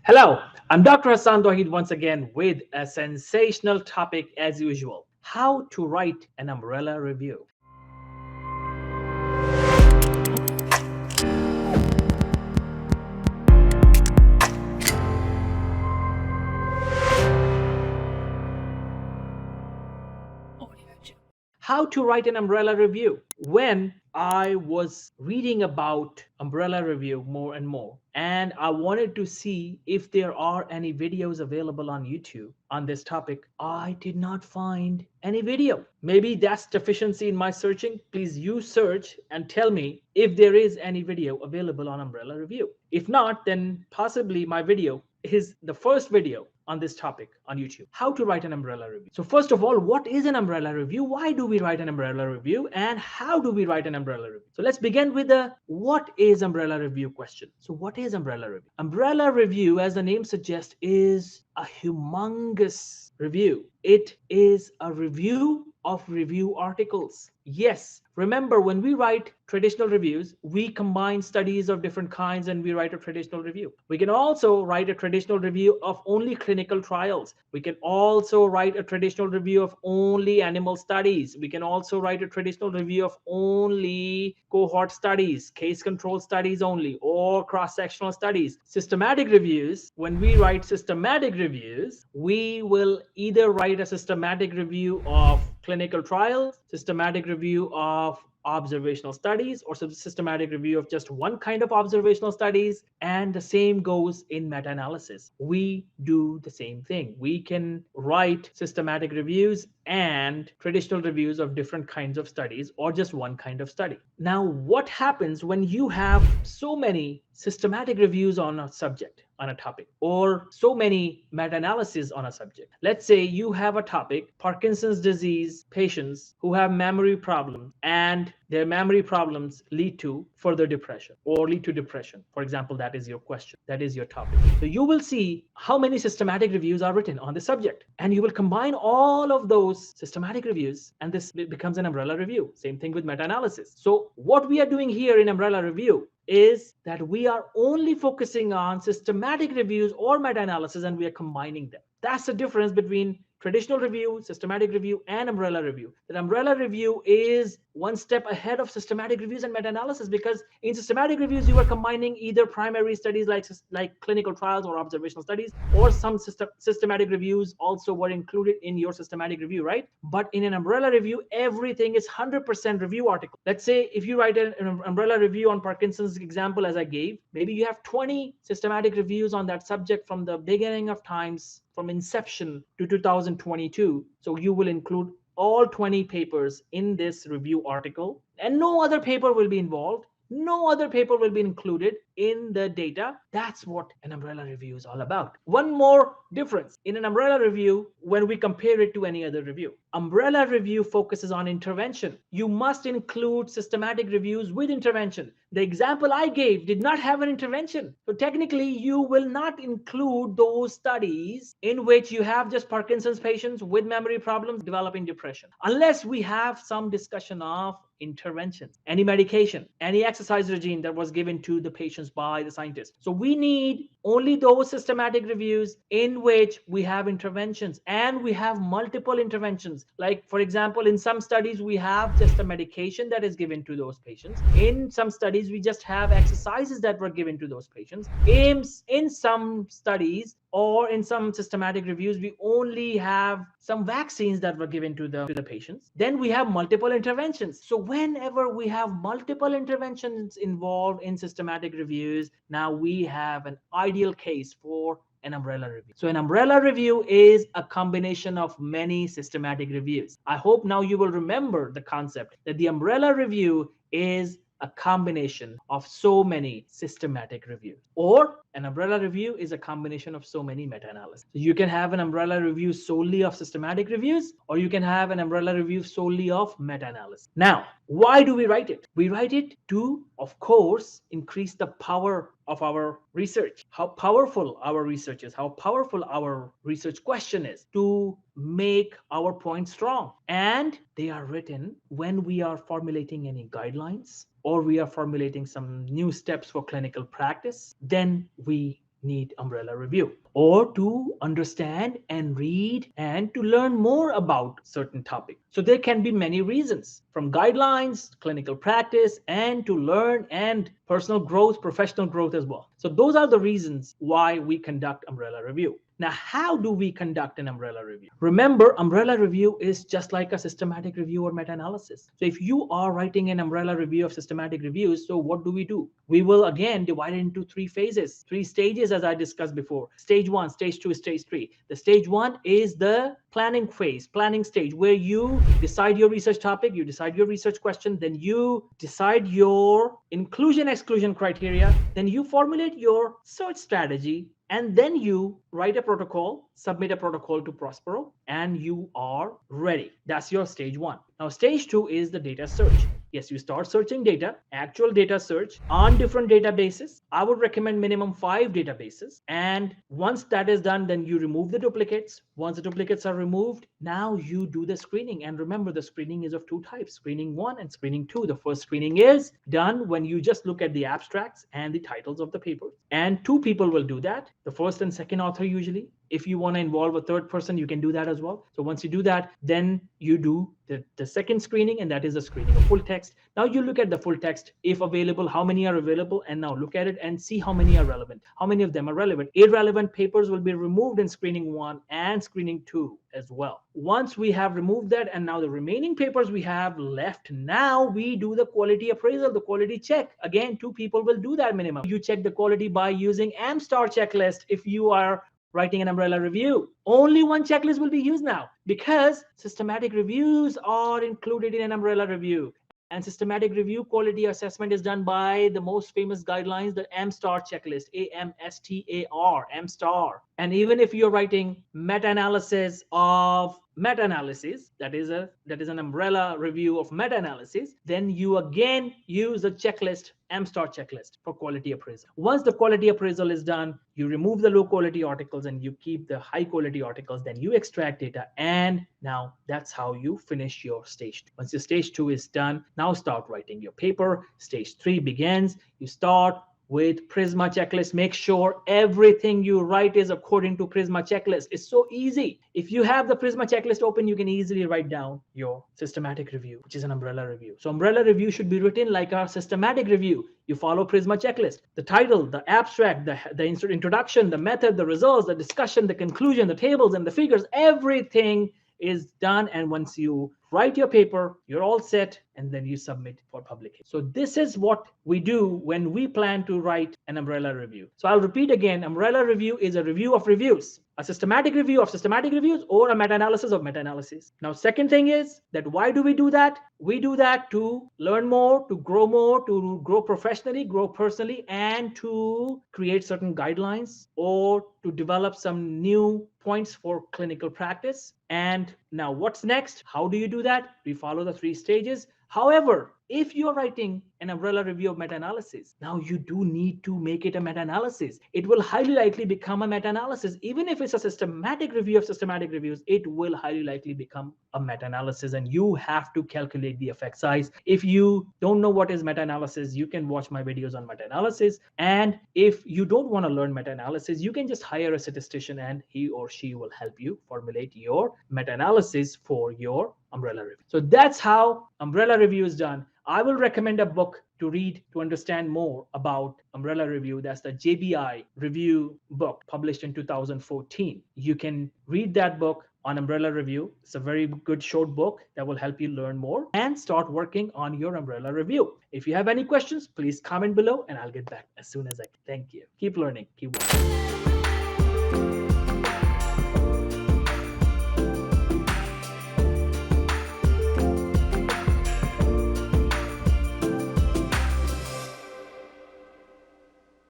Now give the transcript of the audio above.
Hello, I'm Dr. Hassaan Tohid once again with a sensational topic as usual: how to write an umbrella review. How to write an umbrella review. When I was reading about umbrella review more and more, and I wanted to see if there are any videos available on YouTube on this topic, I did not find any video. Maybe that's deficiency in my searching. Please use search and tell me if there is any video available on umbrella review. If not, then possibly my video is the first video on this topic on YouTube: how to write an umbrella review. So first of all, what is an umbrella review? Why do we write an umbrella review? And how do we write an umbrella review? So let's begin with the what is umbrella review question. So what is umbrella review? Umbrella review, as the name suggests, is a humongous review. It is a review of review articles. Yes, remember when we write traditional reviews, we combine studies of different kinds and we write a traditional review. We can also write a traditional review of only clinical trials. We can also write a traditional review of only animal studies. We can also write a traditional review of only cohort studies, case control studies only, or cross-sectional studies. Systematic reviews, when we write systematic reviews, we will either write a systematic review of clinical trials, systematic review of observational studies, or systematic review of just one kind of observational studies. And the same goes in meta-analysis. We do the same thing. We can write systematic reviews and traditional reviews of different kinds of studies or just one kind of study. Now, what happens when you have so many systematic reviews on a subject, on a topic, or so many meta-analysis on a subject? Let's say you have a topic: Parkinson's disease patients who have memory problems, and their memory problems lead to further depression or lead to depression. For example, that is your question. That is your topic. So you will see how many systematic reviews are written on the subject, and you will combine all of those systematic reviews, and this becomes an umbrella review. Same thing with meta-analysis. So what we are doing here in umbrella review is that we are only focusing on systematic reviews or meta-analysis, and we are combining them. That's the difference between traditional review, systematic review, and umbrella review. That umbrella review is one step ahead of systematic reviews and meta-analysis, because in systematic reviews you are combining either primary studies like clinical trials or observational studies, or some systematic reviews also were included in your systematic review, right? But in an umbrella review, everything is 100% review article. Let's say if you write an umbrella review on Parkinson's example as I gave, maybe you have 20 systematic reviews on that subject from the beginning of times, from inception to 2022. So you will include all 20 papers in this review article, and no other paper will be involved. No other paper will be included in the data. That's what an umbrella review is all about. One more difference in an umbrella review when we compare it to any other review: umbrella review focuses on intervention. You must include systematic reviews with intervention. The example I gave did not have an intervention. So technically, you will not include those studies in which you have just Parkinson's patients with memory problems developing depression, unless we have some discussion of interventions, any medication, any exercise regime that was given to the patients by the scientist. So we need only those systematic reviews in which we have interventions, and we have multiple interventions. Like, for example, in some studies we have just a medication that is given to those patients. In some studies we just have exercises that were given to those patients. In some studies or in some systematic reviews, we only have some vaccines that were given to the patients. Then we have multiple interventions. So whenever we have multiple interventions involved in systematic reviews, now we have an ideal case for an umbrella review. So an umbrella review is a combination of many systematic reviews. I hope now you will remember the concept that the umbrella review is a combination of so many systematic reviews, or an umbrella review is a combination of so many meta-analysis. So you can have an umbrella review solely of systematic reviews, or you can have an umbrella review solely of meta-analysis. Now, why do we write it? We write it to, of course, increase the power of our research, how powerful our research is, how powerful our research question is, to make our point strong. And they are written when we are formulating any guidelines or we are formulating some new steps for clinical practice. Then we need umbrella review, or to understand and read and to learn more about certain topic. So there can be many reasons, from guidelines, clinical practice, and to learn and personal growth, professional growth as well. So those are the reasons why we conduct umbrella review. Now, how do we conduct an umbrella review? Remember, umbrella review is just like a systematic review or meta-analysis. So if you are writing an umbrella review of systematic reviews, so what do? We will again divide it into three phases, three stages, as I discussed before. Stage 1, stage 2, stage 3. The stage 1 is the planning phase, planning stage, where you decide your research topic, you decide your research question, then you decide your inclusion exclusion criteria, then you formulate your search strategy, and then you write a protocol, submit a protocol to Prospero, and you are ready. That's your stage 1. Now, stage 2 is the data search. Yes, you start searching data, actual data search on different databases. I would recommend minimum 5 databases. And once that is done, then you remove the duplicates. Once the duplicates are removed, now you do the screening. And remember, the screening is of 2 types, screening 1 and screening 2. The first screening is done when you just look at the abstracts and the titles of the paper. And 2 people will do that, the first and second author usually. If you want to involve a third person, you can do that as well. So once you do that, then you do the second screening, and that is the screening of full text. Now you look at the full text, if available, how many are available, and now look at it and see how many are relevant, how many of them are relevant. Irrelevant papers will be removed in screening 1 and screening 2 as well. Once we have removed that, and now the remaining papers we have left, now we do the quality appraisal, the quality check. Again, 2 people will do that minimum. You check the quality by using MSTAR checklist. If you are writing an umbrella review, only one checklist will be used now, because systematic reviews are included in an umbrella review. And systematic review quality assessment is done by the most famous guidelines, the MSTAR checklist, AMSTAR, MSTAR. And even if you're writing meta-analysis of meta-analysis, that is an umbrella review of meta-analysis, then you again use a checklist, MSTAR checklist, for quality appraisal. Once the quality appraisal is done, you remove the low quality articles and you keep the high quality articles, then you extract data, and now that's how you finish your stage 2. Once your stage 2 is done, now start writing your paper. Stage 3 begins. You start with Prisma checklist. Make sure everything you write is according to Prisma checklist. It's so easy. If you have the Prisma checklist open, you can easily write down your systematic review, which is an umbrella review. So umbrella review should be written like our systematic review. You follow Prisma checklist. The title, the abstract, the introduction, the method, the results, the discussion, the conclusion, the tables and the figures, everything is done. And once you write your paper, you're all set, and then you submit for publication. So this is what we do when we plan to write an umbrella review. So I'll repeat again, umbrella review is a review of reviews, a systematic review of systematic reviews, or a meta-analysis of meta-analysis. Now, second thing is that why do we do that? We do that to learn more, to grow professionally, grow personally, and to create certain guidelines, or to develop some new points for clinical practice. And now what's next? How do you do that? We follow the 3 stages. However, if you're writing an umbrella review of meta-analysis, now you do need to make it a meta-analysis. It will highly likely become a meta-analysis. Even if it's a systematic review of systematic reviews, it will highly likely become a meta-analysis, and you have to calculate the effect size. If you don't know what is meta-analysis, you can watch my videos on meta-analysis. And if you don't want to learn meta-analysis, you can just hire a statistician and he or she will help you formulate your meta-analysis for your umbrella review. So that's how umbrella review is done. I will recommend a book to read to understand more about umbrella review. That's the JBI review book, published in 2014. You can read that book on umbrella review. It's a very good short book that will help you learn more and start working on your umbrella review. If you have any questions, please comment below and I'll get back as soon as I can. Thank you. Keep learning. Keep working.